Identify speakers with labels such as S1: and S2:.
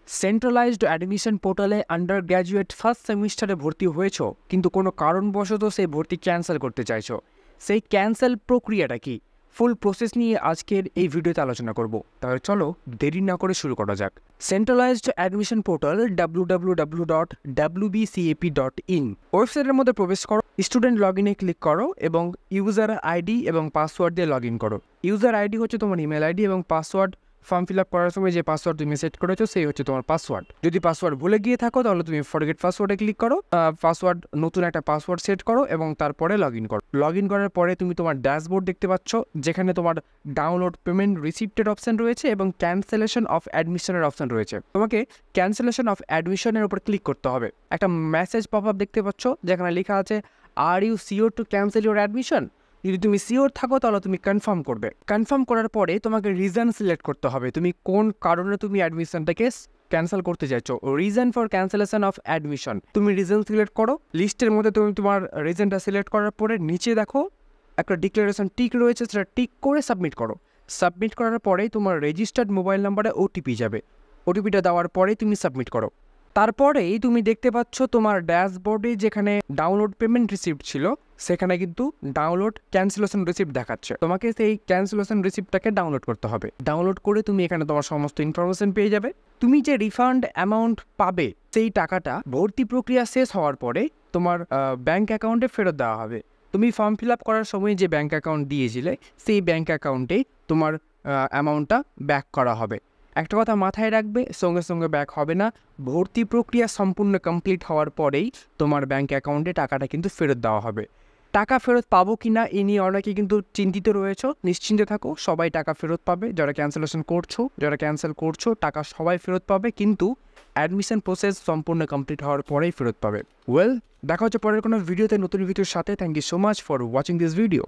S1: Centralised admission পোর্টালে under graduate first সেমিস্টারে ভর্তি হয়েছো, কিন্তু কোনো কারণবশত সেই ভর্তি ক্যান্সেল করতে চাইছো। সেই ক্যান্সেল প্রক্রিয়াটা কি, ফুল প্রসেস নিয়ে আজকের এই ভিডিওতে আলোচনা করব। তাহলে চলো দেরি না করে শুরু করা যাক। সেন্ট্রালাইজড অ্যাডমিশন পোর্টাল www.wbcap.in ওয়েবসাইটের মধ্যে প্রবেশ করো, স্টুডেন্ট লগ ইনে ক্লিক করো এবং ইউজার আইডি এবং পাসওয়ার্ড দিয়ে লগ ইন করো। ইউজার আইডি হচ্ছে তোমার ইমেল আইডি এবং পাসওয়ার্ড ফর্ম ফিল আপ করার সময় যে পাসওয়ার্ড তুমি সেট করেছো সেই হচ্ছে তোমার পাসওয়ার্ড। যদি পাসওয়ার্ড ভুলে গিয়ে থাকো তাহলে তুমি ফরগেট পাসওয়ার্ডে ক্লিক করো, নতুন একটা পাসওয়ার্ড সেট করো এবং তারপরে লগ ইন করো। লগ ইন করার পরে তুমি তোমার ড্যাশবোর্ড দেখতে পাচ্ছ, যেখানে তোমার ডাউনলোড পেমেন্ট রিসিপ্টের অপশন রয়েছে এবং ক্যান্সেলেশন অফ অ্যাডমিশনের অপশন রয়েছে। তোমাকে ক্যান্সেলেশন অফ অ্যাডমিশনের উপর ক্লিক করতে হবে। একটা মেসেজ পপ আপ দেখতে পাচ্ছ যেখানে লেখা আছে are you sure to cancel your admission. যদি তুমি সিওর থাকো তাহলে তুমি কনফার্ম করবে। কনফার্ম করার পরে তোমাকে রিজন সিলেক্ট করতে হবে, তুমি কোন কারণে তুমি অ্যাডমিশনটাকে ক্যান্সেল করতে চাইছো। Reason for cancellation of admission, তুমি রিজন সিলেক্ট করো। লিস্টের মধ্যে তুমি তোমার রিজনটা সিলেক্ট করার পরে নিচে দেখো একটা ডিক্লারেশন টিক রয়েছে, সেটা টিক করে সাবমিট করো। সাবমিট করার পরেই তোমার রেজিস্টার্ড মোবাইল নাম্বারে ওটিপি যাবে। ওটিপিটা দেওয়ার পরেই তুমি সাবমিট করো। তারপরেই তুমি দেখতে পাচ্ছ তোমার ড্যাশবোর্ডে যেখানে ডাউনলোড পেমেন্ট রিসিপ্ট ছিল সেখানে কিন্তু ডাউনলোড ক্যান্সেলেশন রিসিপ্ট দেখাচ্ছে। তোমাকে সেই ক্যান্সেলেশন রিসিপ্টটাকে ডাউনলোড করতে হবে। ডাউনলোড করে তুমি এখানে তোমার সমস্ত ইনফরমেশন পেয়ে যাবে। তুমি যে রিফান্ড অ্যামাউন্ট পাবে সেই টাকাটা ভর্তি প্রক্রিয়া শেষ হওয়ার পরে তোমার ব্যাঙ্ক অ্যাকাউন্টে ফেরত দেওয়া হবে। তুমি ফর্ম ফিল আপ করার সময় যে ব্যাঙ্ক অ্যাকাউন্ট দিয়েছিলে সেই ব্যাঙ্ক অ্যাকাউন্টেই তোমার অ্যামাউন্টটা ব্যাক করা হবে। একটা কথা মাথায় রাখবে, সঙ্গে সঙ্গে ব্যাক হবে না। ভর্তি প্রক্রিয়া সম্পূর্ণ কমপ্লিট হওয়ার পরেই তোমার ব্যাঙ্ক অ্যাকাউন্টে টাকাটা কিন্তু ফেরত দেওয়া হবে। টাকা ফেরত পাবো কি না এই নিয়ে অনেকে কিন্তু চিন্তিত রয়েছে। নিশ্চিন্তে থাকো, সবাই টাকা ফেরত পাবে। যারা ক্যান্সেলেশন করছো, যারা ক্যান্সেল করছো, টাকা সবাই ফেরত পাবে, কিন্তু অ্যাডমিশন প্রসেস সম্পূর্ণ কমপ্লিট হওয়ার পরেই ফেরত পাবে। ওয়েল, দেখা হচ্ছে পরের কোনো ভিডিওতে নতুন ভিডিওর সাথে। Thank you so much for watching this video.